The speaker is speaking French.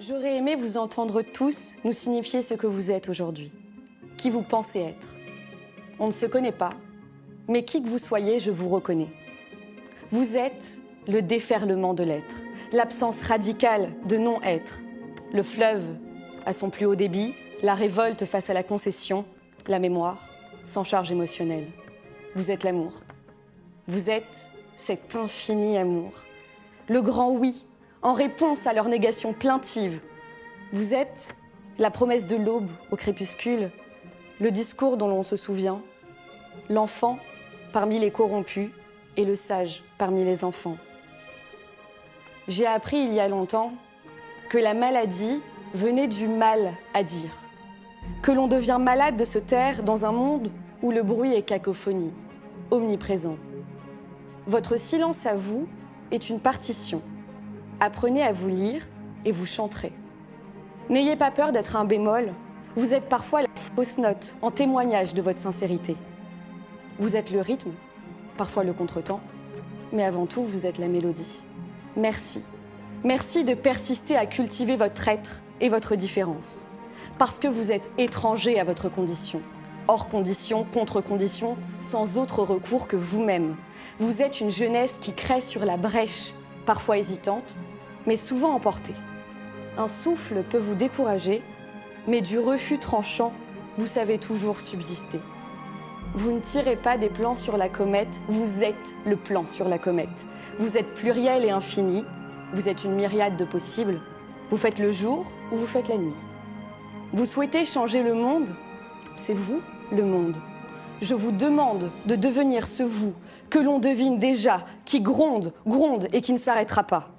J'aurais aimé vous entendre tous nous signifier ce que vous êtes aujourd'hui, qui vous pensez être. On ne se connaît pas, mais qui que vous soyez, je vous reconnais. Vous êtes le déferlement de l'être, l'absence radicale de non-être, le fleuve à son plus haut débit, la révolte face à la concession, la mémoire sans charge émotionnelle. Vous êtes l'amour. Vous êtes cet infini amour, le grand oui, en réponse à leur négation plaintive. Vous êtes la promesse de l'aube au crépuscule, le discours dont l'on se souvient, l'enfant parmi les corrompus et le sage parmi les enfants. J'ai appris il y a longtemps que la maladie venait du mal à dire, que l'on devient malade de se taire dans un monde où le bruit est cacophonie, omniprésent. Votre silence à vous est une partition. Apprenez à vous lire et vous chanterez. N'ayez pas peur d'être un bémol. Vous êtes parfois la fausse note en témoignage de votre sincérité. Vous êtes le rythme, parfois le contretemps, mais avant tout, vous êtes la mélodie. Merci. Merci de persister à cultiver votre être et votre différence. Parce que vous êtes étranger à votre condition. Hors condition, contre condition, sans autre recours que vous-même. Vous êtes une jeunesse qui crée sur la brèche, parfois hésitante, mais souvent emportée. Un souffle peut vous décourager, mais du refus tranchant, vous savez toujours subsister. Vous ne tirez pas des plans sur la comète, vous êtes le plan sur la comète. Vous êtes pluriel et infini, vous êtes une myriade de possibles. Vous faites le jour ou vous faites la nuit. Vous souhaitez changer le monde? C'est vous, le monde. Je vous demande de devenir ce vous que l'on devine déjà, qui gronde, gronde et qui ne s'arrêtera pas.